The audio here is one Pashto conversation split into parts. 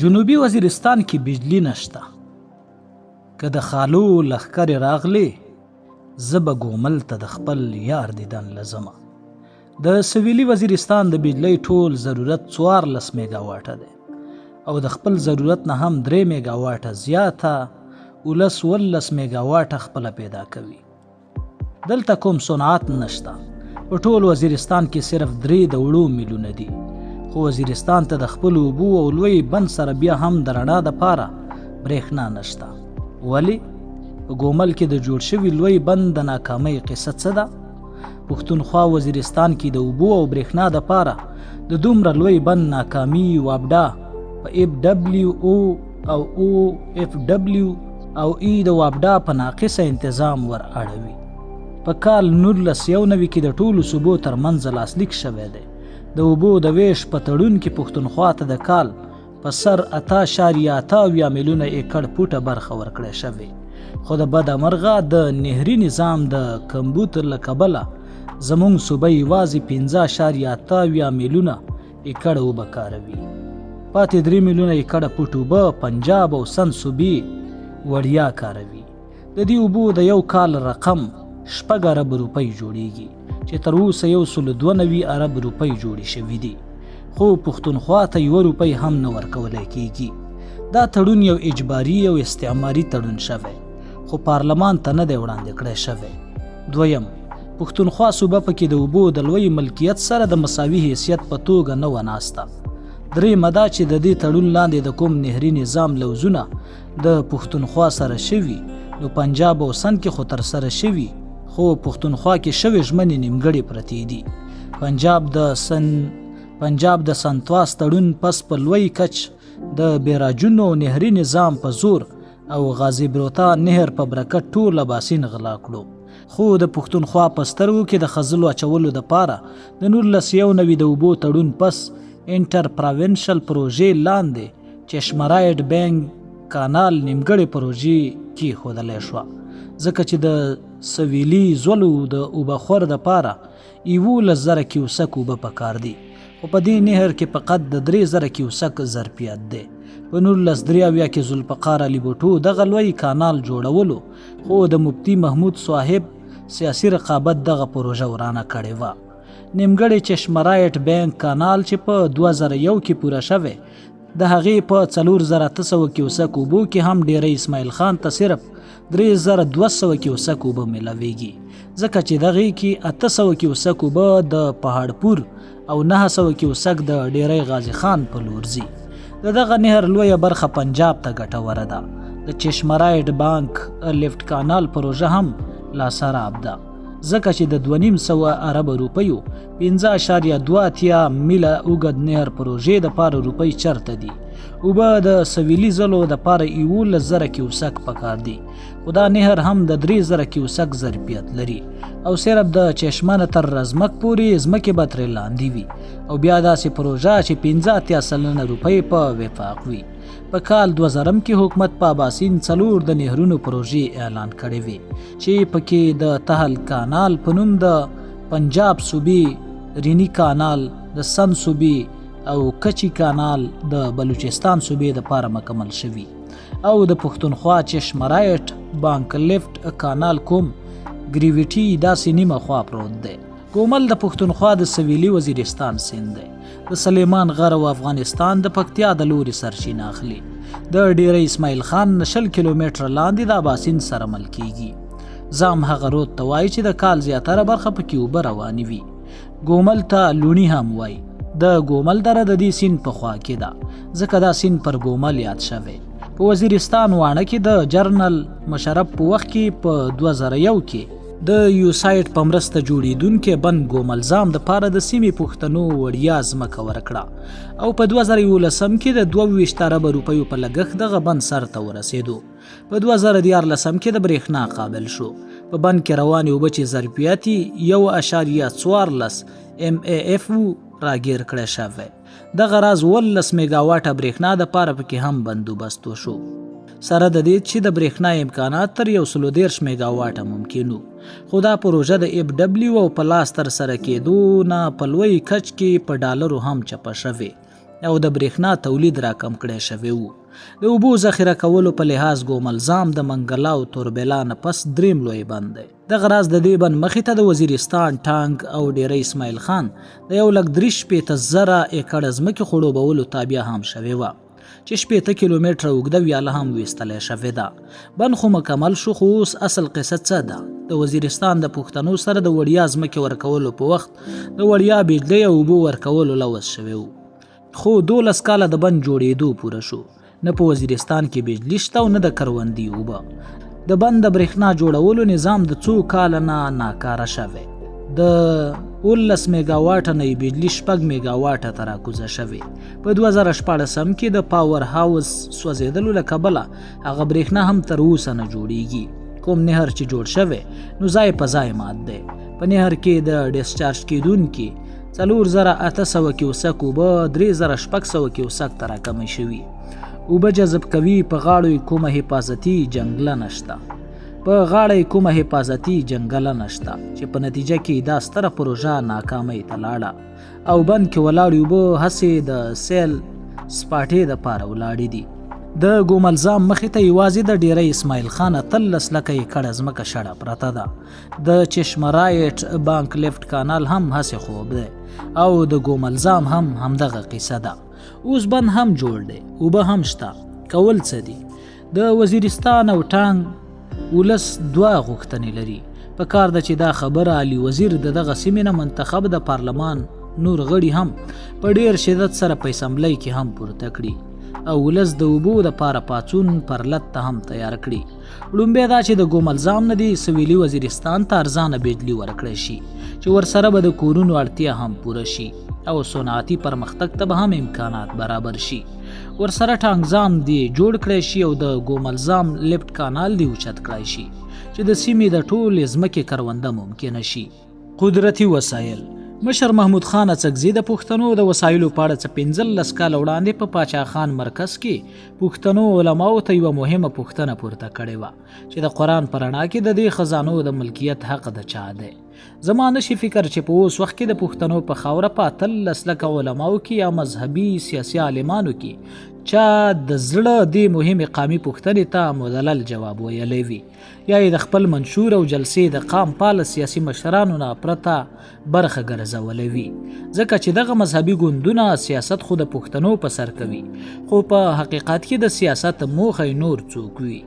جنوبي وزیرستان کې بجلی نشته. که د خالو لښکرې راغلې زه به ګومل ته د خپل یار دیدن لزمه. د سویلي وزیرستان د بجلی ټول ضرورت 14 میگا واټه دی او د خپل ضرورت نه هم 3 میگا واټه زیاته 19 میگا واټه خپل پیدا کوي. دلته کوم صنعت نشته. په ټول وزیرستان کې صرف 3 د وړو میلونه دي، خو وزیرستان ته د خپل اوبو او لوی بند سره بیا هم د رڼا دپاره برېښنا نشته. ولې؟ په ګومل کې د جوړ شوي لوی بند د ناکامۍ قصه څه ده؟ پښتونخوا وزیرستان کې د اوبو او برېښنا دپاره د دومره لوی بند ناکامي وابډا په FWO او OFW او د وابډا په ناقصه انتظام ور اړوي. په کال 1991 کې د ټولو صوبو ترمنځ لاسلیک شوی دی. د اوبو د ویش په تړون کې پښتونخوا ته د کال په سر 8.8 میلیونه ایکړ پوټه برخه ورکړی شوې، خو د بده مرغه د نهري نظام د کمبود له کبله زموږ صوبه یوازې 15.8 میلیونه ایکړ اوبه کاروي. پاتې 3 میلیونه ایکړ پوټ اوبه پنجاب او سند صوبې وړیا کاروي. د دې اوبو د یو کال رقم 6 ارب روپۍ جوړیږي چې تر اوسه 192 ارب روپۍ جوړې شوي دي، خو پښتونخوا ته 1 روپۍ هم نه ورکولی کیږي. دا تړون یو اجباري او استعماري تړون شوی، خو پارلمان ته نه دی وړاندې کړی شوی. دویم، پښتونخوا صوبه پکې د اوبو د لوی ملکیت سره د مساوي حیثیت په توګه نه وه ناسته. درېیمه دا چې د دې تړون لاندې د کوم نهري نظام لوزونه د پښتونخوا سره شوي نو پنجاب او سند کې خو تر سره شوي، خو پښتونخوا کې شوي ژمنې نیمګړې پرتې دي. پنجاب د سنتواس تړون پس په لوی کچ د بیراجونو نهري نظام په زور او غازی بروتا نهر په برکت ټول اباسین غلا کړو، خو د پښتونخوا په سترګو کې د خزلو اچولو دپاره د 1991 د اوبو تړون پس انټر پراوینشل پروژې لاندې چشمرایډ بینک کانال نیمګړې پروژې کېښودلی شوه، ځکه چې د سویلي زولو د اوبهخور دپاره 11,000 کیوسک اوبه پکار دي، خو په دې نهر کې فقط د 3,000 کیوسک ظرفیت دی. په 1983 کې ذوالفقار علي بوټو دغه لوی کانال جوړولو، خو د مفتي محمود صاحب سیاسي رقابت دغه پروژه ورانه کړې وه. نیمګړی چشمرایټ بینک کانال چې په 2001 کې پوره شوی، د هغې په 4,800 کیوسک اوبو کې هم ډیری اسماعیل خان ته صرف 3,200 کیوسک اوبه میلاویږي، ځکه چې دغې کې 800 کیوسک اوبه د پهاړپور او 900 کیوسک د ډیری غازی خان په لور ځي. د دغه نهر لویه برخه پنجاب ته ګټوره ده. د چشمرایډ بانک لیفت کانال پروژه هم لاسراب ده، ځکه چې د 2,500 ارب روپیو 5.2 میله اوږد نهر پروژې دپاره روپۍ چرته دي. اوبه د سویلي ځلو دپاره 11,000 کیوسک پکار دي، خو دا نهر هم د 3,000 کیوسک ظرفیت لري او صرف د چشمه تر رزمک پورې ځمکې به ترې لاندې وي، او بیا داسې پروژه چې 15 سلنه روپۍ په وفاق وي. په کال 2000 کې حکومت په اباسین 4 د نهرونو پروژې اعلان کړې وې، چې پکې د تهل کانال په نوم د پنجاب صوبې، رینی کانال د سند صوبې او کچی کانال د بلوچستان صوبې دپاره مکمل شوي، او د پښتونخوا چشمرایټ بانک لیفت کانال کوم ګریویټي داسې نیمه خوا پروت دی. ګومل د پښتونخوا د سویلي وزیرستان سیند دی. د سلیمان غر او افغانستان د پکتیا د لوري سرچینه اخلي. د ډیری اسماعیل خان 20 کیلومتره لاندې د اباسین سره مل کیږي. زام هغه رود ته وایي چې د کال زیاتره برخه پکې اوبه روانې وي. ګومل ته لونی هم وایي. د ګومل دره د دې سیند په خوا کې ده، ځکه دا سیند پر ګومل یاد شوی. په وزیرستان واڼه کې د جرنل مشرف په وخت کې په 2001 کې د یوسایډ په مرسته جوړیدونکي بند ګومل ځام دپاره د سیمې پښتنو وړیا ځمکه ورکړه، او په 2011 کې د 22 ارب روپیو په لګښت دغه بند سر ته ورسېدو. په 2014 کې د برېښنا قابل شو. په بند کې روانې اوبه چې ظرفیت 1.14 MAF راګیر کړی شوی. دغه راز 19 میگا واټه برېښنا دپاره پکې هم بندوبست وشو، سره د دې چې د برېښنا امکانات تر 130 میگا واټه ممکن وو، خو دا پروژه د FW او په لاس تر سره کېدو نه په لوی کچ کې په ډالرو هم چپه شوې. او د برېښنا تولید را کم کړی شوی و. د اوبو ذخیره کولو په لحاظ ګوملزام د منګلا او توربیلا نه پس دریم لوی بند دی. دغه راز د دې بند مخې ته د وزیرستان ټانک او ډیری اسماعیل خان د 1,3,000 ایکړ ځمکې خړوبولو تابع هم شوې وه چې 80 کیلومتره اوږده ویاله هم ویستلی شوې ده. بند خو مکمل شو، خو اوس اصل قصه څه ده؟ د وزیرستان د پښتنو سره د وړیا ځمکې ورکولو په وخت د وړیا بجلۍ او اوبو ورکولو لوظ شوی و، خو 12 کاله د بند جوړېدو پوره شو، نه په وزیرستان کې بجلی شته او نه د کروندې اوبه. د بند د برېښنا جوړولو نظام د څو کاله نه ناکاره شوی. د 19 میگا واټه نه بجلی 6 میگا واټه ته راکوزه شوې. په 2014 کې د پاور هاوس سوځېدلو له کبله هغه برېښنا هم تر اوسه نه جوړیږي. کوم نهر چې جوړ شوی نو ځای په ځای مات دی. په نهر کې د ډسچارج کیدونکي 4800 کیوسک اوبه 3600 کیوسک ته راکمې شوي. اوبه جذب کوي، په غاړو کومه حفاظتي جنګله نشته، چې په نتیجه کې دا ستره پروژه ناکامۍ ته لاړه او بند کې ولاړې اوبه هسې د سیل سپاټې دپاره ولاړې دي. د ګوملزام مخې ته یوازې د ډیری اسماعیل خان 13 لکه ایکړه ځمکه شړه پرته ده. د چشمرایټ بانک لیفت کانال هم هسې خوب دی او د ګوملزام هم همدغه قصه ده. اوس بند هم جوړ دی، اوبه هم شته، کول څه دي؟ د وزیرستان او ټانګ ولس 2 غوښتنې لري. په کار ده چې دا خبره علي وزیر د دغه سیمې نه منتخب د پارلمان نور غړي هم په ډیر شدت سره په اسمبلی کې هم پورته کړي او ولس د اوبو د پاره پاڅون پر لت ته هم تیار کړي. لومبی دا چې د ګوملزام نه دی سویلي وزیرستان ته ارزانه بجلی ورکړی شي چې ورسره به د کورونو اړتیا هم پوره شي او صنعتي پرمختګ ته به هم امکانات برابر شي. ورسره ټانګزام دی جوړ کړی شي او د ګوملزام لیفت کانال دی اوچت کړی شي چې د سیمې د ټولې ځمکې کرونده ممکنه شي. قدرتي وسایل. مشر محمود خان اڅکزي د پښتنو د وسایلو په اړه څه 15 کاله وړاندې په پاچا خان مرکز کې پښتنو علماو ته یوه مهمه پوښتنه پورته کړې وه چې د قرآن په رڼا کې د دې خزانو د ملکیت حق د چا دی. زما نشي فکر چې په اوس وخت کې د پښتنو په خاوره په 13 لکه علماو کې یا مذهبي سیاسي عالمانو کې چا د زړه دې مهمې قامي پوښتنې ته مدلل جواب ویلی وي یا یې د خپل منشور او جلسې د قام پاله سیاسي مشرانو نه پرته برخه ګرځولی وي، ځکه چې دغه مذهبي ګوندونه سیاست خو د پښتنو په سر کوي، خو په حقیقت کې د سیاست موخه نور څوک وي.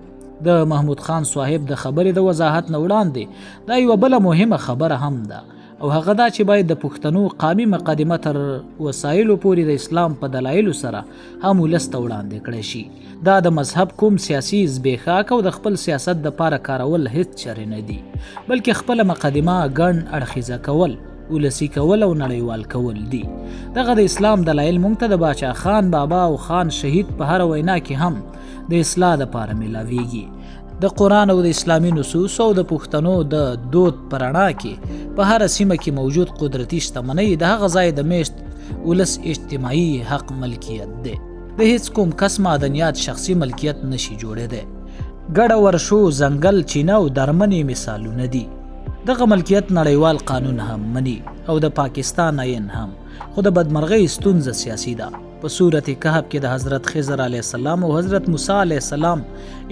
د محمود خان صاحب د خبرې د وضاحت نه وړاندې دا یوه بله مهمه خبره هم ده او هغه دا چې باید د پښتنو قامي مقدمه تر وسایلو پورې د اسلام په دلایلو سره هم ولس ته وړاندې کړی شي. دا د مذهب کوم سیاسي زبېښاک او د خپل سیاست دپاره کارول هیڅ چرې نه دي، بلکې خپله مقدمه ګڼ اړخیزه کول، ولسي کول او نړیوال کول دي. دغه د اسلام دلایل موږ ته د باچا خان بابا او خان شهید په هر وینا کې هم د اصلاح دپاره میلاویږي. د قرآن او د اسلامي نصوص او د پښتنو د دود په رڼا کې په هر سیمه کې موجود قدرتي شتمنۍ د هغه ځای د میشت ولس اجتماعي حق ملکیت دی. د هیڅ کوم کس معدنیات شخصي ملکیت نشي جوړېدی. ګډه ورشو، ځنګل، چینه او درمنې مثالونه دي. دغه ملکیت نړیوال قانون هم مني او د پاکستان آئین هم، خو د بدمرغۍ ستونزه سیاسي ده. په سورت کهف کې د حضرت خضر علیه السلام او حضرت موسی علیه السلام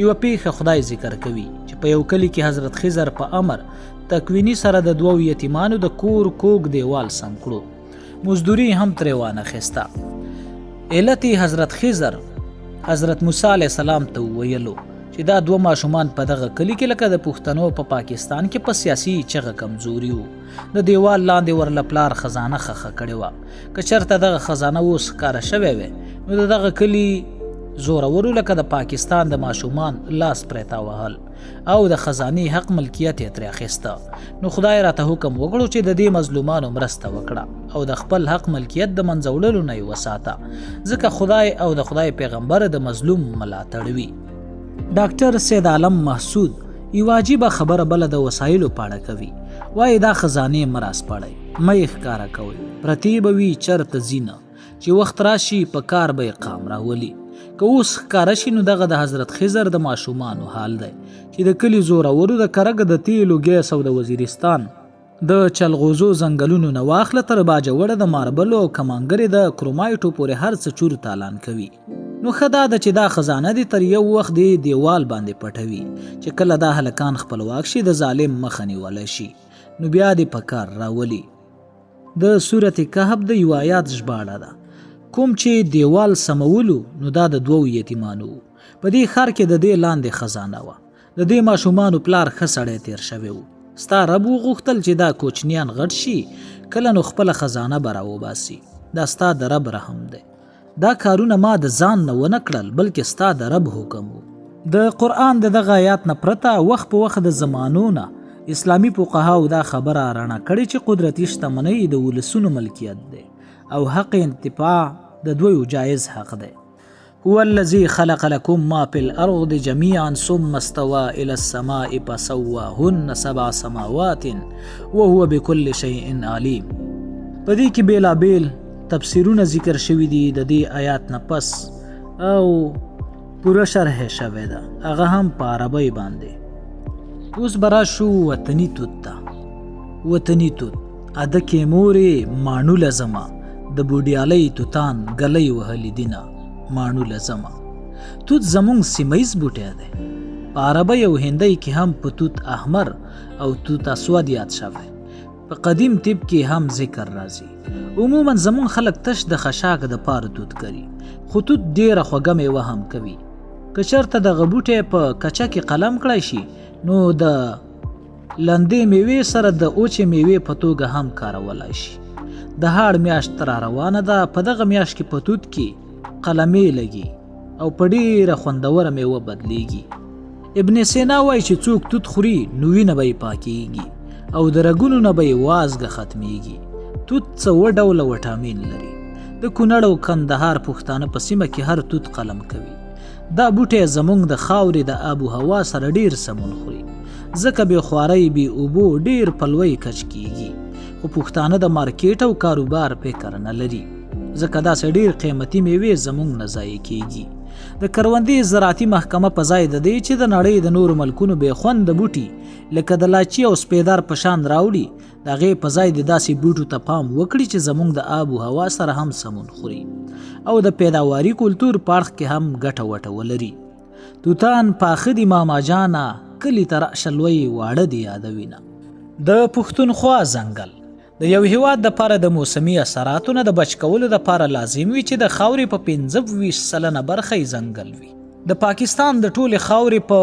یوه پیښه خدای ذکر کوي چې په یو کلي کې حضرت خضر په امر تکویني سره د 2 یتیمانو د کور کوږ دیوال سم کړو، مزدوري هم ترې وانخیسته. علت حضرت خضر حضرت موسی علیه السلام ته وویلو چې دا 2 ماشومان په دغه کلي کې لکه د پښتنو په پاکستان کې په سیاسي چغه کمزوري وو، د دیوال لاندې ورله پلار خزانه خخه کړې وه. که چېرته دغه خزانه اوس ښکاره شوی وی نو د دغه کلي زورورو لکه د پاکستان د ماشومان لاس پرې تاوهل او د خزانې حق ملکیت یې ترې اخیسته. نو خدای راته حکم وکړو چې د دې مظلومانو مرسته وکړه او د خپل حق ملکیت د منځه وړلو نه یې وساته، ځکه خدای او د خدای پیغمبر د مظلوم ملاتړ وي. ډاکټر سید عالم محسود یوه عجیبه خبره بله د وسایلو په اړه کوي. وایي دا خزانې مه راسپړئ، مه یې ښکاره کوئ، پرتې به وي چرته ځینه چې وخت راشي په کار به یې قام راولي. که اوس ښکاره شي نو دغه د حضرت خضر د ماشومانو حال دی چې د کلي زورورو د کرګ د تیلو ګیس او د وزیرستان د چلغوزو ځنګلونو نه واخله تر باجوړه د ماربلو او کمانګرې د کرومایټو پورې هر څه چور تالان کوي. نو ښه دا ده چې دا خزانه دې تر یو وخت دی دیوال باندې پټوي چې کله دا هلکان خپلواک شي د ظالم مخه نیولی شي نو بیا دې په کار راولي. د سورت کهف د یو آیات ژباړه ده. کوم چې دیوال سمولو نو دا د 2 یتیمانو په دې ښار کې د دې لاندې خزانه وه. د دې ماشومانو پلار ښه سړی تیر شوی و. ستا رب وغوښتل چې دا کوچنیان غټ شي کله نو خپله خزانه به راوباسي. دا ستا د رب رحم دی. دا کارونه ما د ځان نه ونه کړل بلکې ستا د رب حکم و. د قرآن د دغه آیات نه پرته وخت په وخت د زمانو نه اسلامي فقهاو دا خبره رڼا کړې چې قدرتي شتمنۍ د ولسونو ملکیت دی او حق انتفاع د دوی جایز حق دی. هو الذي خلق لكم ما في الأرض جميعا ثم استوى إلى السماء فسواهن 7 سماوات وهو بكل شيء عليم. په دې کې بیلابیل تفسیرونه ذکر شوي دي د دې آیات نه پس او پوره شرح شوی ده هغه هم په عربی باندې. اوس برا شو وطنی توت ته. وطنی توت اده کې مورې مانو لزما د بوډیالۍ توتان ګلی وهلی دینه مانو لزما. توت زمونږ سیمهیز بوټی دی. په عربی او هندی کې هم په توت احمر او توت اسود یاد شوی. په قدیم طب کې هم ذکر راځي. عموما زمون خلک تش د خشاک د پاره توت کوي خو توت ډیره خوږه میوه هم کوي. که چېرته دغه بوټی په کچه کې قلم کړی شي نو د لندې میوې سره د اوچې میوې په توګه هم کارولی شي. د هاړ میاشت را روانه ده. په دغه میاشت کې په توت کې قلمې لګي او په ډیره خوندوره میوه بدلیږي. ابن سینا وایي چې څوک توت خوري نو وینه به یې پاکیږي او د رګونو نه به یې وازګه ختمیږي. توت 7 ډوله وټامین لري. د کونړ او کندهار پښتانه په سیمه کې هر توت قلم کوي. دا بوټی زمونږ د خاورې د آب و هوا سره ډیر سمون خوري ځکه بې خوارۍ بې اوبو ډیر پلوی کچ کیږي. خو پښتانه د مارکیټ او کاروبار فکر نه لري ځکه داسې ډیر قیمتي میوې زمونږ نه ضایع کیږي. د کروندې زراعتي محکمه په ځای د دې چې د نړۍ د نورو ملکونو بې خونده بوټي لکه د لاچي او سپیدار په شان راوړي د هغې په ځای د داسې بوټو ته پام وکړي چې زمونږ د آب و هوا سره هم سمون خوري او د پیداواري کلتور په اړخ کې هم ګټه وټه ولري. توتان پاخه دي ماما جانا کلي ته راشه لوی واړه دي یادوینه. د پښتونخوا ځنګل د یو هیواد دپاره د موسمي اثراتو نه د بچ کولو دپاره لازم وي چې د خاورې په 25% برخه یې ځنګل وي. د پاکستان د ټولې خاورې په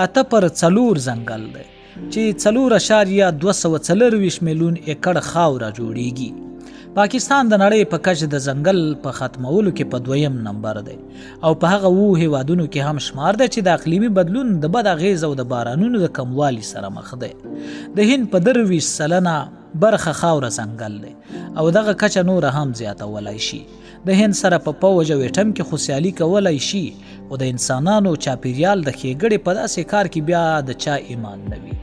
8/4 ځنګل دی چې 4.240 میلیون ایکړ خاوره جوړیږي. پاکستان د نړۍ په کچه د ځنګل په ختمولو کې په 2م نمبر دی او په هغه 2 هیوادونو کې هم شمار دی چې د اقلیمي بدلون د بد اغیز او د بارانونو د کموالي سره مخ دی. د هند په 23% برخه خاوره ځنګل دی او دغه کچه نور هم زیاتولای شي. د هند سره په پوج او اټم کې خو سیالي کولای شي او د انسانانو چاپیریال د ښېګړې په داسې کار کې بیا د چا ایمان نه وي.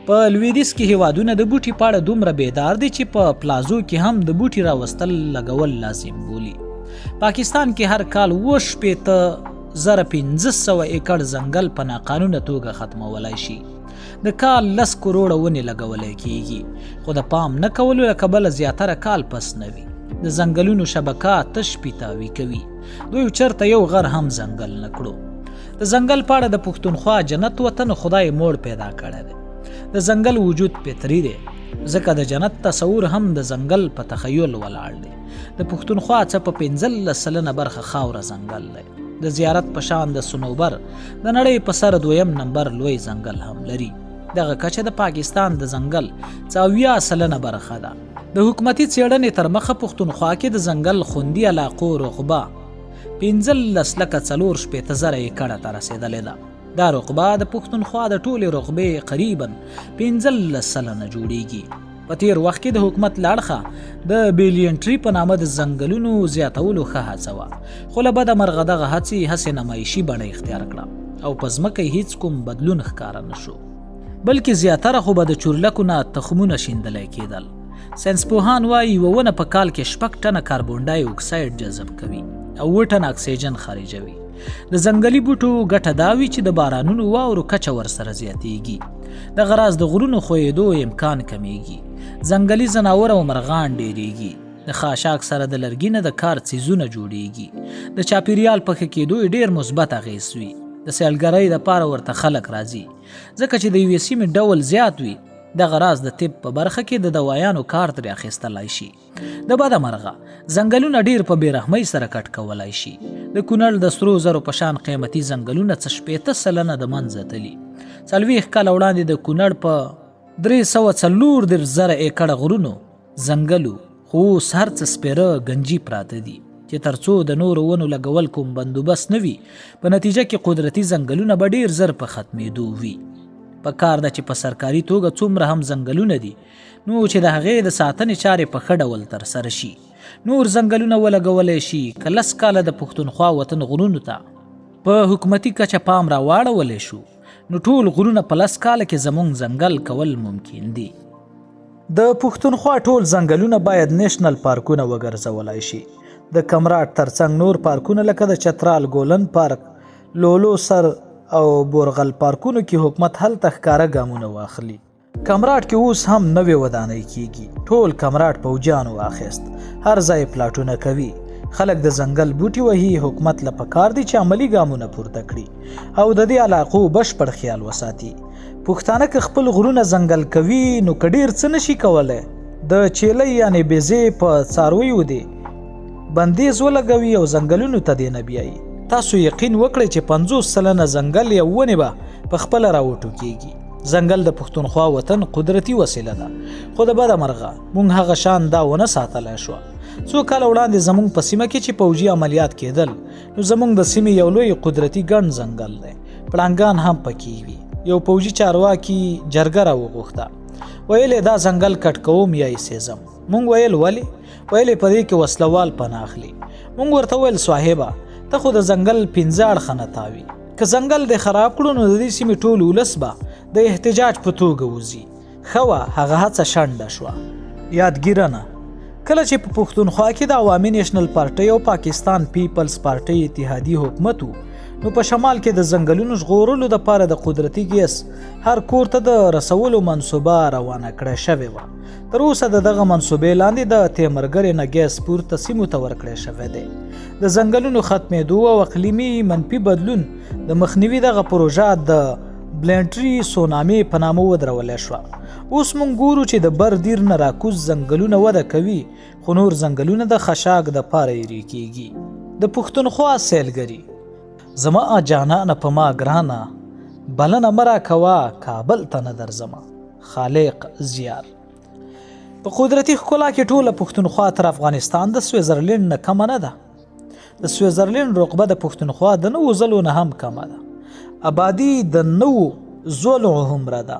په لویدیځ کې هیوادونه د بوټي په اړه دومره بیدار دي چې په پلازو کې هم د بوټي راوستل لګول لازم بولي. پاکستان کې هر کال 15,500 ایکړ ځنګل په ناقانونه توګه ختمولای شي. د کال 10 کروڑه ونې لګولای کیږي خو د پام نه کولو له کبله زیاتره کال پس نه وي. د ځنګلونو شبکه تش پیتاوي کوي. دوی چرته یو غر هم ځنګل نه کړو. د ځنګل په اړه د پښتونخوا جنت وطن خدای موړ پیدا کړی دی. د ځنګل وجود فطري دی ځکه د جنت تصور هم د ځنګل په تخیل ولاړ دی. د پښتونخوا څه په 15% برخه خاوره ځنګل دی. د زیارت په شان د صنوبر د نړۍ په سر 2م نمبر لوی ځنګل هم لري. دغه کچه د پاکستان د ځنګل 80% برخه ده. د حکومتي څېړنې تر مخه پښتونخوا کې د ځنګل خوندي علاقو رقبه 15,480,000 ایکړه ته رسېدلې ده. دا رقبه د پښتونخوا د ټولې رقبې قریبا 15% جوړیږي. په تیر وخت کې د حکومت له اړخه د بیلین ټری په نامه د ځنګلونو زیاتولو ښه هڅه وه خو له بده مرغه دغه هڅې نمایشي بڼه اختیار کړه او په ځمکه یې هیڅ کوم بدلون ښکاره نه شو بلکې زیاتره خو به د چورلکو نه تخمونه شیندلی کېدل. ساینسپوهان وایي یوه ونه په کال کې 6 ټنه کاربن ډای اکساید جذب کوي او 7 ټنه اکسیجن خارجوي. د ځنګلي بوټو ګټه دا وي چې د بارانونو واورو کچه ورسره زیاتیږي. دغه راز د غرونو ښویېدو امکان کمیږي ځنګلي ځناور او مرغان ډیریږي. د خاشاک سره د لرګي نه د کار څیزونه جوړیږي. د چاپیریال په ښه کېدو ډیر مثبت اغیز وي. د سیلګرۍ دپاره ورته خلک راځي ځکه چې د یوې سیمې ډول زیات وي. دغه راز د طب په برخه کې د دوایانو کار ترې اخیستلی شي. د بده مرغه ځنګلونه ډیر په بېرحمۍ سره کټ کولی شي. د کونړ د سرو زرو په شان قیمتي ځنګلونه څه 80% د منځه تلي. 40 کاله وړاندې د کونړ په 340,000 ایکړه غرونو ځنګلو خو اوس هر څه سپېره گنجي پراته دي چې ترڅو د نورو ونو لګول کوم بندوبست نه وي په نتیجه کې قدرتي ځنګلونه به ډیر زر په ختمېدو وي. په کار ده چې په سرکاري توګه څومره هم ځنګلونه دي نو چې د هغې د ساتنې چارې په ښه ډول ترسره شي. نور ځنګلونه ولګولی شي که 10 کاله د پښتونخوا وطن غرونو ته په حکومتي کچه پام راواړولی شو نو ټول غرونه په 10 کاله کې زموږ ځنګل کول ممکن دي. د پښتونخوا ټول ځنګلونه باید نیشنل پارکونه وګرځولی شي. د کمراټ ترڅنګ نور پارکونه لکه د چترال ګولن پارک، لولو سر او بورغل پارکونو کې حکومت هلته ښکاره ګامونه واخلي. کمراټ کې اوس هم نوې ودانۍ کیږي. ټول کمراټ پوجیانو واخیست. هر ځای پلاټونه کوي. خلک د ځنګل بوټي وهي. حکومت له پکار دي چې عملي ګامونه پورته کړي او د دې علاقو بشپړ خیال وساتي. پښتانه که خپل غرونه ځنګل کوي نو که ډیر څه نشي کولی د چیلۍ یعنې بیزې په څارویو دی بندیز ولګوي او ځنګلونو ته دې نه بیایي. تاسو یقین وکړئ چې 50% ځنګل یا ونې به په خپله راوټوکېږي. ځنګل د پښتونخوا وطن قدرتي وسیله ده خو د بده مرغه موږ هغه شان دا ونه ساتلی شوه. څو کاله وړاندې زموږ په سیمه کې چې پوجي عملیات کېدل نو زموږ د سیمې یو لوی قدرتي ګڼ ځنګل دی. پړانګان هم پکې وي. یو پوجي چارواکي جرګه راوغوښته. ویل یې دا ځنګل کټ کوم یا یې سېزم. موږ ویل ولې؟ ویل یې په دې کې وسلوال پناه اخلي. موږ ورته ویل صاحبه ته خو د ځنګل 15 اړخه نه تاوي. که ځنګل دې خراب کړو نو د دې سیمې ټول ولس به د احتجاج په توګه وځي. ښه وه هغه هڅه شنډه شوه. یادګیرنه کله چې په پښتونخوا کې د عوامي نیشنل پارټۍ او پاکستان پیپلز پارټۍ اتحادي حکومت و نو په شمال کې د ځنګلونو ژغورلو دپاره د قدرتي ګیس هر کور ته د رسولو منصوبه روانه کړې شوې وه. تر اوسه د دغه منصوبې لاندې د تیمرګرې نه ګیس پورته سیمو ته ورکړی شوی دی. د ځنګلونو ختمېدو او اقلیمي منفي بدلون د مخنیوي دغه پروژه د بلینټري سونامې په نامه ودرولی شوه. اوس موږ ګورو چې د بر دیر نه راکوز ځنګلونه وده کوي خو نور ځنګلونه د خشاک دپاره ایرې کېږي. د پښتونخوا سیلګري زما جانانه په ما ګرانه بلنه مه راکوه کابل ته نه درځمه. خالق زیار. په قدرتي ښکلا کې ټوله پښتونخوا تر افغانستان د سویزرلینډ نه کمه نه ده. د سویزرلینډ رقبه د پښتونخوا د 9 ځلو نه هم کمه ده. آبادي د 9 ځلو هومره ده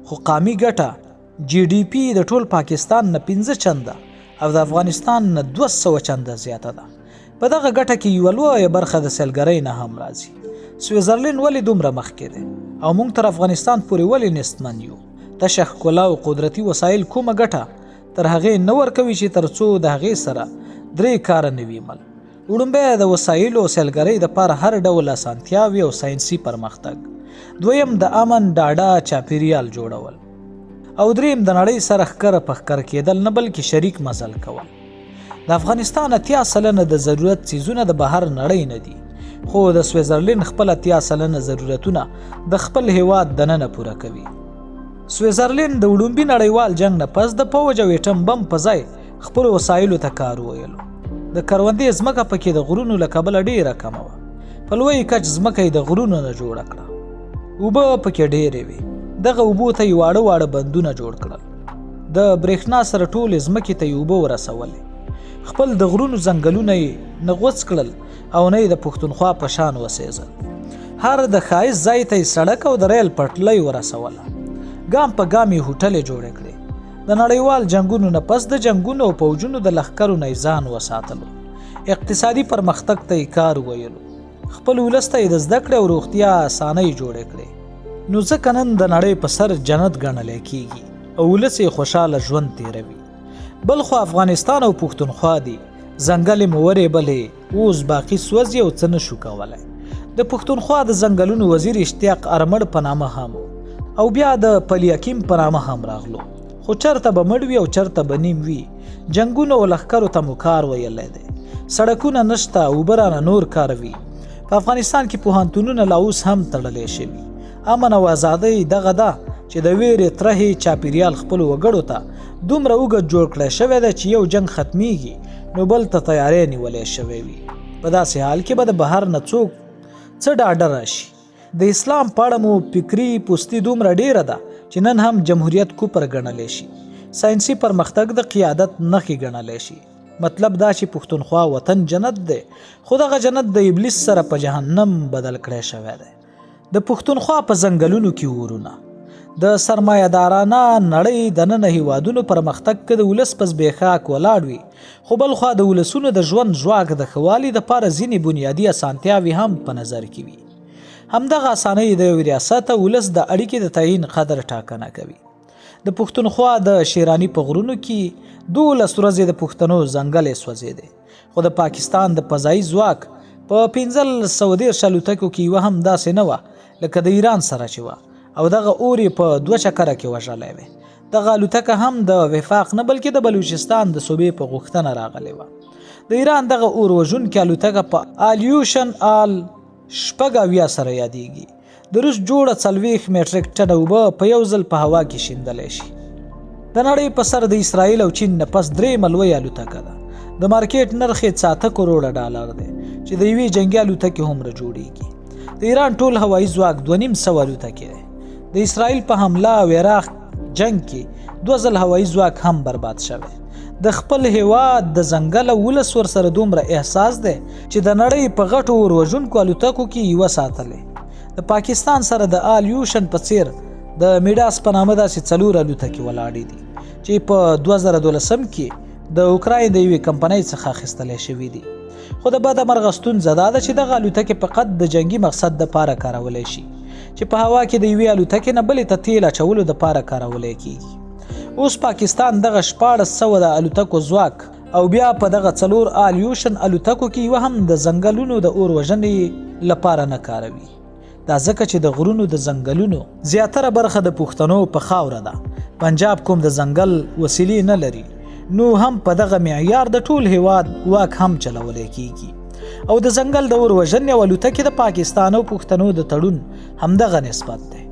خو قامي ګټه GDP د ټول پاکستان نه 15 چنده او د افغانستان نه 200 چنده زیاته ده. په دغه ګټه کې یوه لویه برخه د سیلګرۍ نه هم راځي. سویزرلینډ ولې دومره مخکې دی او موږ تر افغانستان پورې ولې نستمن یو؟ تشه ښکلا او قدرتي وسایل کومه ګټه تر هغې نه ورکوي چې تر څو د هغې سره 3 کاره نه وي مل. وړومبی د وسایلو او سیلګرۍ دپاره هر ډول اسانتیاوې او ساینسي پرمختګ. دویم د امن ډاډه چاپیریال جوړول او دریم د نړۍ سره ښکره په ښکر کېدل نه بلکې شریک مزل کول. د افغانستان 80% د ضرورت څیزونه د بهر نړۍ نه دي خو د سویزرلینډ خپل 80% ضرورتونه د خپل هیواد دننه پوره کوي. سویزرلینډ د وړومبي نړیوال جنګ نه پس د فوج او ایټم بم په ځای خپلو وسایلو ته کار وویلو. د کروندې ځمکه پکې د غرونو له کبله ډیره کمه وه. په لوی کچ ځمکه یې د غرونو نه جوړه کړه. اوبه پکې ډیرې وې. دغه اوبو ته یې واړه واړه بندونه جوړ کړل. د برېښنا سره ټولې ځمکې ته یې اوبه ورسولې. خپل د غرونو ځنګلونه یې نه غوڅ کړل او نه یې د پښتونخوا په شان وسېزل. هر د ښایست ځای ته یې سړک او د ریل پټلۍ ورسوله. ګام په ګام یې هوټلې جوړې کړې. د نړیوال جنګونو نه پس د جنګونو او پوجونو د لښکرو نه یې ځان وساتلو. اقتصادي پرمختګ ته یې کار وویلو. خپل ولس ته یې د زده کړې او روغتیا اسانۍ جوړې کړې. نو ځکه نن د نړۍ په سر جنت ګڼلی کېږي او ولس یې خوشحاله ژوند تېروي. بل خو افغانستان او پښتونخوا دي. ځنګلې مو ورېبلې اوس باقي سوځي او څه نشو کولی. د پښتونخوا د ځنګلونو وزیر اشتیاق ارمړ په نامه هم او بیا د پلیاکیم په نامه هم راغلو خو چرته به مړ وي او چرته به نیم وي. جنګونو او لښکرو ته مو کار ویلی دی. سړکونه نشته، اوبه رانه نور کار وي. په افغانستان کې پوهنتونونه لا اوس هم تړلی شوي. امن او ازادۍ دغه ده چې د ویرې ترهې چاپیریال خپلو وګړو ته دومره اوږد جوړ کړی شوی دی چې یو جنګ ختمیږي نو بل ته تیاری نیولی شوی وي. په داسې حال کې به د بهر نه څوک څه ډاډه راشي. د اسلام په اړه مو فکري پوستي دومره ډیره ده چې نن هم جمهوریت کفر ګڼلی شي. ساینسي پرمختګ د قیادت نښې ګڼلی شي. مطلب دا چې پښتونخوا وطن جنت دی، خو دغه جنت د ابلیس سره په جهنم بدل کړی شوی دی. د پښتونخوا په ځنګلونو کې ورونه، د سرمایه‌دارانه نړۍ دننه هیوادونو پرمختګ که د ولس په زبېښاک ولاړ وي، خو بل خوا د ولسونو د ژوند ځواک د ښه والي دپاره ځینې بنیادي اسانتیاوې هم په نظر کې وي. همدغه اسانۍ د یو ریاست او ولس د اړیکې د تعیین قدر ټاکنه کوي. د پښتونخوا د شیراني په غرونو کې 12 ورځې د پښتنو ځنګل سوځېدی، خو د پاکستان د فضایي ځواک په 1513 الوتکو کې یوه هم داسې نه وه لکه د ایران سره چې وه، او دغه اور یې په 2 چکره کې وژلی وی. دغه الوتکه هم د وفاق نه بلکې د بلوچستان د صوبې په غوښتنه راغلی وه. د ایران دغه اور وژونکې الوتکه په آلیوشن آل 80 سره یادیږي. د روس جوړه 40 میټریک ټنه اوبه په یو ځل په هوا کې شیندلی شي. د نړۍ په سر د اسرائیل او چین نه پس 3 لویه الوتکه ده. د مارکیټ نرخ یې 60 کروړه ډالر دی چې د یوې جنګي الوتکې هومره جوړیږي. د ایران ټول هوایي ځواک 2.5 الوتکې دی. د اسرائیل په حمله او عراق جنگ کې 2 ځل هوایي ځواک هم برباد شوی. د خپل هیواد د ځنګل او ولس ورسره دومره احساس دی چې د نړۍ په غټو اور وژونکو الوتکو کې یوه ساتلی. د پاکستان سره د آلیوشن په څیر د میډاس په نامه داسې 4 الوتکې ولاړې دي چې په 2012 کې د اوکراین د یوې کمپنۍ څخه اخیستلی شوي دي. خو د بده مرغه ستونزه دا ده چې دغه الوتکې فقط د جنګي مقصد دپاره کارولی شي، چې په هوا کې د یوې الوتکې نه بلې ته تیل اچولو دپاره کارولی کیږي. اوس پاکستان دغه 1400 د الوتکو ځواک او بیا په دغه 4 آلیوشن الوتکو کې یوه هم د ځنګلونو د اور وژنې لپاره نه کاروي. دا ځکه چې د غرونو د ځنګلونو زیاتره برخه د پښتنو په خاوره ده. پنجاب کوم د ځنګل وسیلې نه لري، نو هم په دغه معیار د ټول هیواد واک هم چلولی کیږي. او د ځنګل د اور وژنې او الوتکې د پاکستان او پښتنو د تړون همدغه نسبت دی.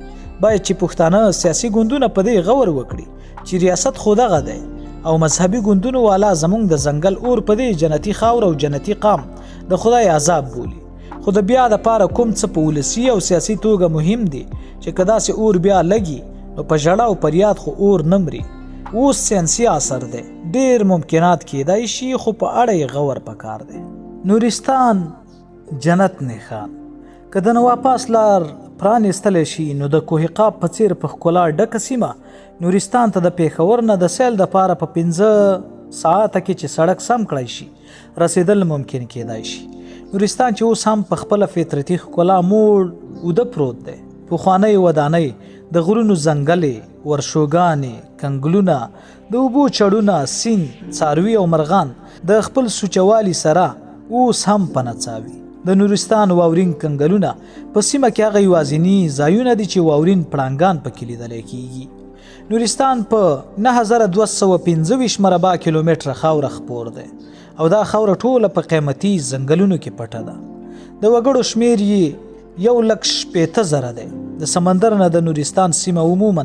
باید چې پښتانه سیاسي ګوندونه په دې غور وکړي چې ریاست خو دغه دی او مذهبي ګوندونو والا زمونږ د ځنګل اور په دې جنتي خاور او جنتي قام د خدای عذاب بولي. خو د بیا دپاره کوم څه په ولسي او سیاسي توګه مهم دي چې که داسې اور بیا لګي نو په ژړا او پریاد خو اور نه مري. اوس ساینسي اثر دی، ډېر ممکنات کیدای شي، خو په اړه یې غور پکار دی. نورستان جنت نښان که د نواپاس لار پرانیستلی شي نو د کوهقاب په څیر په ښکلا ډکه سیمه نورستان ته د پېښور نه د سیل دپاره په 15 ساعته کې چې سړک سم کړی شي رسیدل ممکن کیدای شي. نورستان چې اوس هم په خپله فطرتي ښکلا موړ اوده پروت دی. پخوانۍ ودانۍ، د غرونو ځنګلې، ورشوګانې، کنګلونه، د اوبو چړونه، سیند، څاروي او مرغان د خپل سوچوالي سره اوس هم په نڅاوي. د نورستان واورین کنګلونه په سیمه کې هغه یوازیني ځایونه دي چې واورین پړانګان پکې لیدلی کیږي. نورستان په 9225 مربع کیلومتره خاوره خپور دی او دا خاوره ټوله په قیمتي ځنګلونو کې پټه ده. د وګړو شمیر یې 1,80,000 دی. د سمندر نه د نورستان سیمه عموما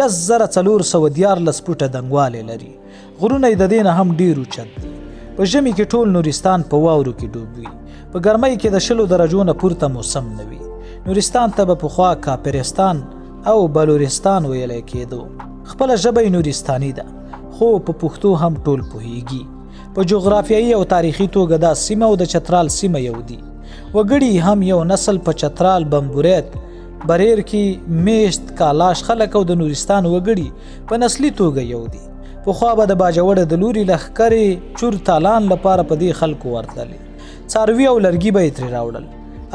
10,414 فوټه دنګوالی لري. غرونه یې د دې نه هم ډېر اوچت دي. په ژمي کې ټول نورستان په واورو کې ډوب وي. په ګرمۍ کې د 20 درجو نه پورته موسم نه وي. نورستان ته به پخوا کاپرستان او بلورستان ویلی کېدو. خپله ژبه یې نورستاني ده، خو په پښتو هم ټول پوهیږي. په جغرافیایي او تاریخي توګه دا سیمه او د چترال سیمه یو دي. وګړي هم یو نسل په چترال، بمبورید، بریر کې میشت، کالاش خلک او د نورستان وګړي په نسلي توګه یو دي. پخوا به د باجوړه د لوري لښکرې چور تالان لپاره په دې خلکو ورتللې. څاروي او لرګي به یې ترې راوړل.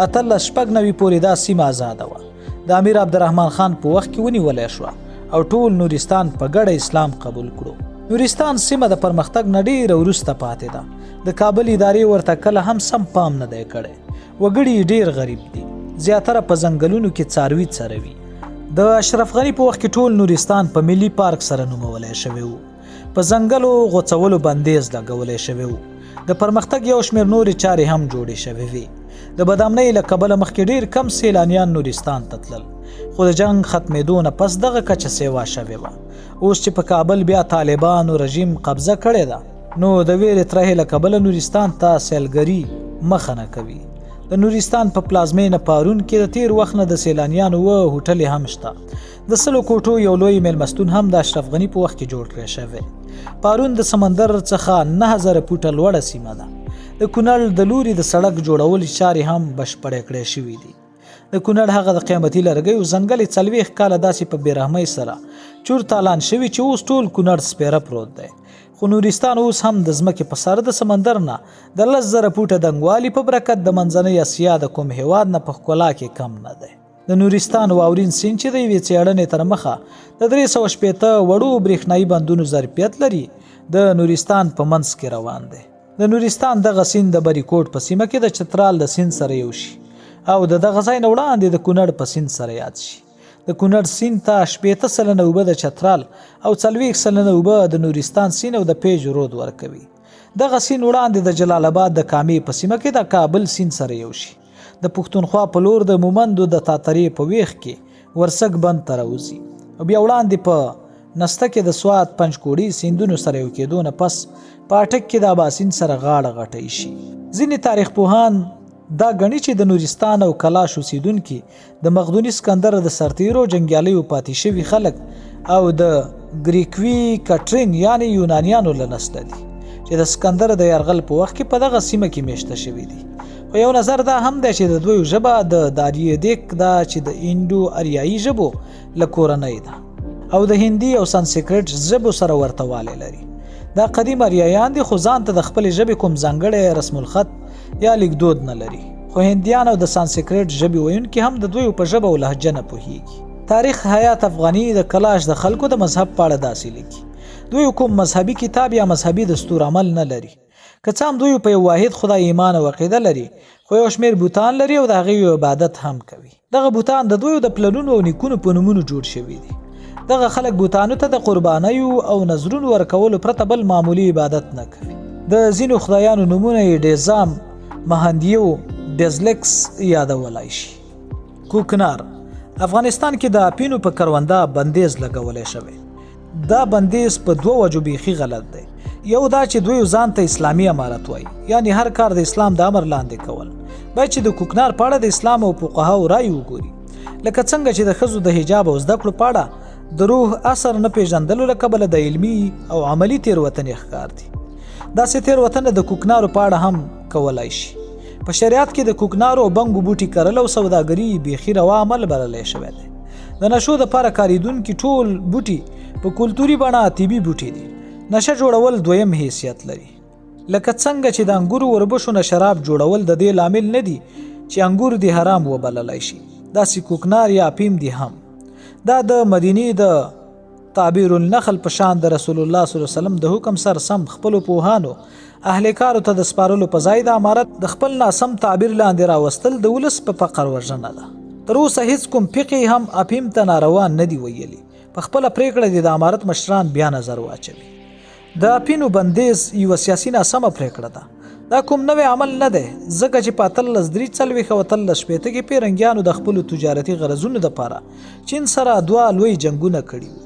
1890 پورې دا سیمه آزاده وه. د امیر عبدالرحمن خان په وخت کې ونیولی شوه او ټول نورستان په ګډه اسلام قبول کړو. نورستان سیمه د پرمختګ نه ډېره وروسته پاتې ده. د کابل ادارې ورته کله هم سم پام نه دی کړی. وګړي ډېر غریب دي. زیاتره په ځنګلونو کې څاروي څروي. د اشرف غني په وخت کې ټول نورستان په ملي پارک سره نومولی شوی و. په ځنګلو غوڅولو بندیز لګولی شوی و. د پرمختګ یو شمېر نورې چارې هم جوړې شوې وې. د بدامنۍ له کبله مخکې ډېر کم سیلانیان نورستان ته تلل، خو د جنګ ختمېدو نه پس دغه کچه سیوا شوې وه. اوس چې په کابل بیا طالبانو رژیم قبضه کړې ده، نو د ویرې ترهې له کبله نورستان ته سیلګري مخه نه کوي. د نورستان په پلازمینه پارون کې د تیر وخت نه د سیلانیانو هوټلې هم شته. د 100 کوټو یو لوی میلمستون هم د اشرف غني په وخت کې جوړ کړی شوی. پارون د سمندر څخه 9000 فوټه لوړه سیمه ده. د کونړ د لوري د سړک جوړول چارې هم بشپړې کړې شوي دي. د کونړ هغه د قیمتي لرګیو ځنګل 40 کاله داسې په بېرحمۍ سره چور تالان شوي چې اوس ټول کونړ سپېره پروت دی. خو نورستان اوس هم د ځمکې په سر د سمندر نه د 10,000 فوټه دنګوالي په برکت د منځنۍ اسیا د کوم هیواد نه په ښکلا کې کم نه دی. د نورستان واورین سیند چې د یوې څېړنې تر مخه د 360 وړو برېښنایي بندونو ظرفیت لري، د نورستان په منځ کې روان دی. د نورستان دغه سیند د بریکوټ په سیمه کې د چترال د سیند سره یو شي او د دغه ځای نه وړاندې د کونړ په سیند سره یاد شي. د کونړ سیند ته 80% اوبه د چترال او 40% اوبه د نورستان سیند او د پیج رود ورکوي. دغه سیند وړاندې د جلال آباد د کامې په سیمه کې د کابل سیند سره یو شي. د پښتونخوا په لور د مومندو د تاترې په ویخ کې ورسک بند ته راوځي او بیا وړاندې په نسته کې د سوات پنجکوړي سیندونو سره یو کېدو نه پس په اټک کې د اباسین سره غاړه غټی شي. ځینې تاریخ پوهان دا غني چې د نورستان او کلاش اوسیدونکي د مقدوني اسکندر د سرتیرو جنګیالیو پاتې شوي خلک او د ګریکوي کټرین یعنی یونانیانو له نسله دي چې د اسکندر د یرغل په وخت کې په دغه سیمه کې میشته شوي دي. خو یو نظر دا هم دی چې د دوی ژبه د داریدیک دا چې د انډو اریایي ژبو له کورنۍ ده او د هندي او سانسکریټ ژبو سره ورته والی لري. دا قدیم اریایان دي خو ځان ته د خپلې ژبې کوم ځانګړی رسم الخط یا لیکدود نه لري. خو هندیان او د سانسکریټ ژبې ویونکي هم د دوی په ژبه او لهجه نه پوهیږي. تاریخ حیات افغاني د کلاش د خلکو د مذهب په اړه داسې لیکي: دوی کوم مذهبي کتاب یا مذهبي دستور عمل نه لري. که څه هم دوی په یو واحد خدای ایمان او عقیده لري، خو یو شمېر بوتان لري او د هغې عبادت هم کوي. دغه بوتان د دوی د پلرونو او نیکونو په نومونو جوړ شوي دي. دغه خلک بوتانو ته د قربانیو او نذرونو ورکولو پرته بل معمولي عبادت نه کوي. د ځینو خدایانو نومونه یې ډیزام، مهندیو، ډیزلکس یادولای شي. کوکنار افغانستان کې د اپینو په کرونده بندیز لګولی شوی. دا بندیز په 2 وجو بیخي غلط دی. یو دا چې دوی ځان ته اسلامي امارت وایي، یعنی هر کار د اسلام د امر لاندې کول. باید چې د کوکنار په اړه د اسلام او فقهاو رایې وګوري، لکه څنګه چې د ښځو د حجاب او زده کړو په اړه د روح اثر نه پیژندلو له کبله د علمي او عملي تېروتنې ښکار دي. داسې تېروتنه د کوکنارو په اړه هم کولای شي. په شریعت کې د کوکنارو او بنګو بوټي کرل او سوداګري بیخي روا عمل بللی شوی دی. د نشو دپاره کارېدونکي ټول بوټي په کلتوري بڼه طبي بوټي دي. نشه جوړول دویم حیثیت لري. لکه څنګه چې د انګورو وربشو نه شراب جوړول د دې لامل نه دي چې انګور دې حرام وبللی شي، داسې کوکنار یا اپیم دي هم. دا د مدینې د تعبیر النخل په شان د رسول الله صلی الله علیه وسلم د حکم سر سم خپلو پوهانو اهل کارو ته د سپارلو په ځای د امارت د خپل ناسم تعبیر لاندې راوستل د ولس په فقر وژنه ده. تر اوسه هیڅ کوم فقی هم اپیم ته ناروا نه دی ویلي. په خپله پرېکړه د امارت مشران بیا نظر واچوي. د اپینو بندیز یوه سیاسي ناسمه پرېکړه ده. دا کوم نوی عمل نه دی، ځکه چې په 1843 او 1860 کې پیرنګیانو د خپلو تجارتي غرضونو دپاره چین سره 2 لوی جنګونه کړي وو.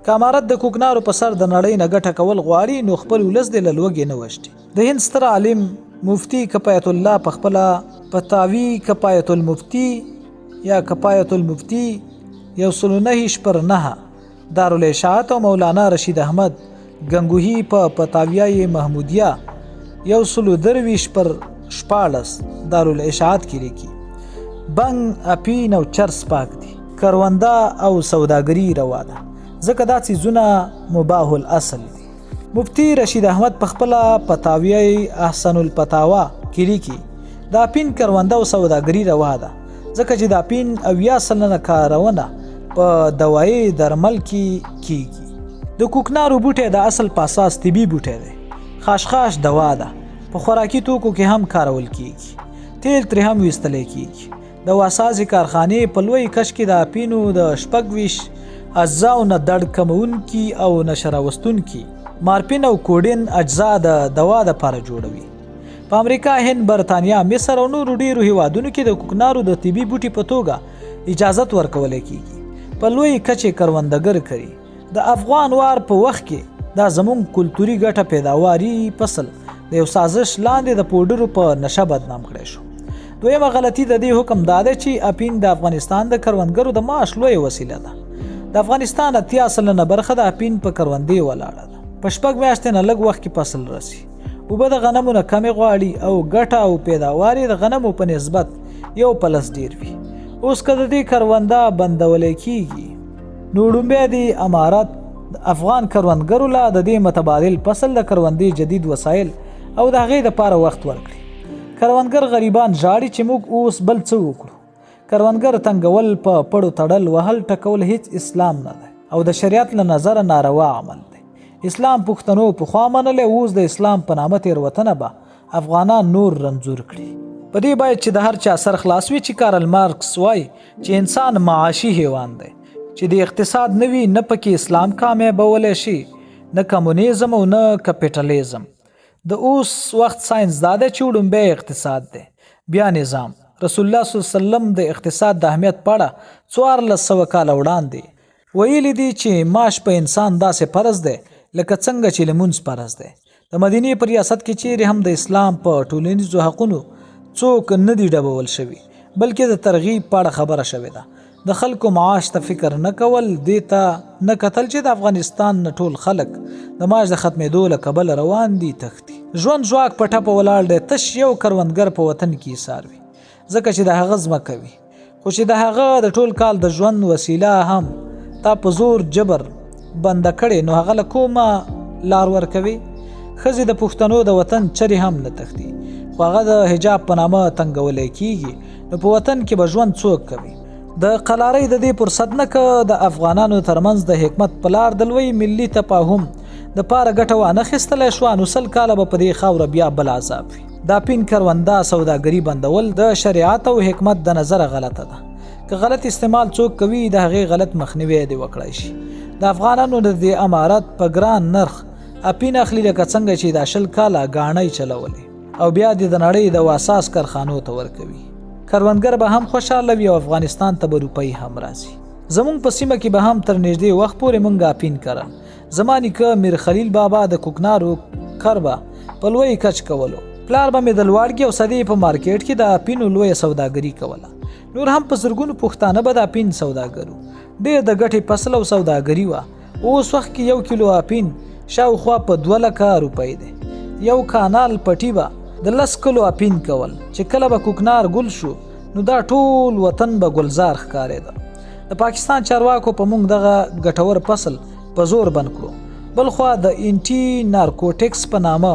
که امارت د کوکنارو په سر د نړۍ نه ګټه کول غواړي، نو خپل ولس دې له لوږې نه وژني. د هند ستر عالم مفتی کفایت الله په خپله فتاوی کفایت المفتی یا کفایت المفتی 109 دارالاشاعت او مولانا رشید احمد گنگوهی په فتاویای محمودیه 114 دارالاشاعت کې لیکي: بنګ، اپین او چرس پاک دي، کرونده او سوداګري روا ده، ځکه دا څیزونه مباح الاصل دي. مفتی رشید احمد په خپله فتاویای احسن الفتاوا کې لیکي: د اپین کرونده او سوداګري روا ده، ځکه چې د اپین 80% کارونه په دوایي درمل کې کیږي. د کوکنارو بوټی د اصل په اساس طبي بوټی دی. خاشخاش دوا ده، په خوراکي توکو کې هم کارول کیږي. تیل ترې هم ویستلی کیږي. د واسازي کارخانې په لوی کش کې د اپینو د 26 اجزاو نه دړ کمونکي او نشه راوستونکي مارپین او کوډین اجزا د دوا دپاره جوړوي. په امریکا، هند، برطانیا، مصر او نورو ډیرو هیوادونو کې د کوکنارو د طبي بوټي په توګه اجازت ورکولی کیږي. په لوی کچې کروندګر کوي. د افغان وار په وخت کې دا زموږ کلتوري ګټه پیداواري فصل د یو سازش لاندې د پوډرو په نشه بدنام کړی شو. دویمه غلطي د دې حکم دا ده چې اپین د افغانستان د کروندګرو د معاش لوی وسیله ده. د افغانستان 80% برخه د اپین په کروندې ولاړه ده. په 6 میاشتې نه لږ وخت کې فصل رسي. اوبه د غنمو نه کمې غواړي او ګټه او پیداوار د غنمو په نسبت 1+ ډیر وي. اوس که د دې کرونده بندولی کیږي نو لومبیا د امارات د افغان کروندګرو له د دې متبادل فصل د کروندې جدید وسایل او د هغې دپاره وخت ورکړي. کروندګر غریبان ژاړي چې موږ اوس بل څه وکړو. کروندګر تنګول، په پړو تړل، وهل ټکول هیڅ اسلام نه دی او د شریعت له نظره ناروا عمل دی. اسلام پښتنو پخوا منلی، اوس د اسلام په نامه تېروتنه به افغانان نور رنځور کړي. په دې باید چې د هر چا سر خلاص وي چې کارل مارکس وایي چې انسان معاشي حیوان دی، چې د اقتصاد نه وي نه پکې اسلام کامیابولی شي، نه کمونیزم او نه کپیټالیزم. د اوس وخت ساينس دا دی چې وړومبی اقتصاد دی، بیا نظام. رسول الله صلی الله علیه وسلم د اقتصاد د اهمیت په اړه 1400 کاله وړاندې ویلي دي چې معاش په انسان داسې فرض دی لکه څنګه چې لمونځ فرض دی. د مدینې په ریاست کې چیرې هم د اسلام په ټولنیزو حقونو څوک نه دي ډبول شوي، بلکې د ترغیب په اړه خبره شوې ده. د خلکو معاش ته فکر نه کول، دې ته نه کتل چې د افغانستان نه ټول خلک د معاش د ختمېدو له کبله روان دي تښتي. ژوند ځواک په ټپه ولاړ دی. تش یو کروندګر په وطن کې ایسار وي ځکه چې د هغه ځمکه وي، خو چې د هغه د ټول کال د ژوند وسیله هم تا په زور جبر بنده کړې، نو هغه له کومه لار ورکوي؟ ښځې د پښتنو د وطن چرې هم نه تښتي، خو هغه د حجاب په نامه تنګولی کیږي. نو په وطن کې به ژوند څوک کوي؟ د قلارۍ د دې فرصت نه که د افغانانو ترمنځ د حکمت په لار د لوی ملي تفاهم د پاره ګټه وانه خیستلی شوه، نو 100 کاله به په دې خاوره بیا بل عذاب وي. دا پین کرونده سوداګري بندول د شریعت او حکمت د نظره غلطه ده. که غلط استعمال څوک کوي د هغې غلط مخنیوی دې وکړی شي. د افغانانو د دې امارت په ګران نرخ اپین اخلي لکه څنګه چې د 10 کاله ګاڼۍ چلولې او بیا د نړۍ د واساس کارخانو ته ورکوي. کروندګر به هم خوشحاله وي او افغانستان ته به روپۍ هم راځي. زمونږ په سیمه کې به هم تر نږدې وخت پورې مونږ اپین کرل. زما نیکه میر خلیل بابا د کوکنارو کربه په لوی کچ کولو. پلار به مې د لوړګي او سدې په مارکیټ کې د اپینو لویه سوداګري کوله. نور هم په زرګونو پښتانه به د اپین سوداګرو. ډېر د ګټې فصل او سوداګري وه. اوس وخت کې 1 کیلو اپین شاوخوا په 2 لکه روپۍ دی. یو کانال پټي به د 10 کلو اپین کول چې کله به کوکنار ګل شو نو دا ټول وطن به ګلزار ښکارېده. د پاکستان چارواکو په موږ دغه ګټور فصل په زور بند کړو. بلخوا د انټي نارکوټکس په نامه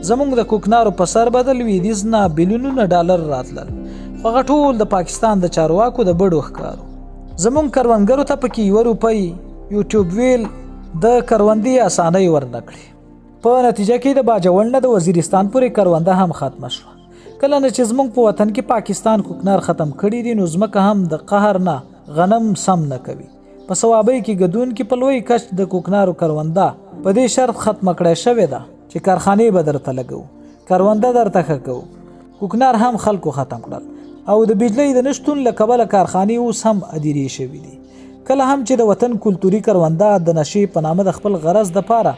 زموږ د کوکنارو په سر به د لویدیځ نه بیلیونونه ډالر راتلل، خو هغه ټول د پاکستان د چارواکو د بډو ښکارو. زموږ کروندګرو ته پکې 1 روپۍ یوټیوب ویل د کروندې اسانۍ ورنه کړي. په نتیجه کې د باجوړ نه د وزیرستان پورې کرونده هم ختمه شوه. کله نه چې زموږ په وطن کې پاکستان کوکنار ختم کړي دي، نو ځمکه هم د قهر نه غنم سم نه کوي. په صوابۍ کې ګدون کې په لوی کچ د کوکنارو کرونده په دې شرط ختمه کړی شوې ده چې کارخانې به درته لګو، کرونده درته ښه کوو. کوکنار هم خلکو ختم کړل او د بجلی د نشتون له کبله کارخانې اوس هم ادیرې شوي دي. کله هم چې د وطن کلتوري کرونده د نشې په نامه د خپل غرض دپاره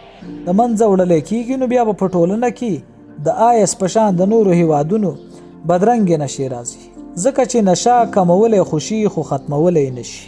د منځه وړلی کیږي، نو بیا به په ټولنه کې د آیس په شان د نورو هیوادونو بدرنګې نشې راځي، ځکه چې نشه کمولی خوشي خو ختمولی نشي.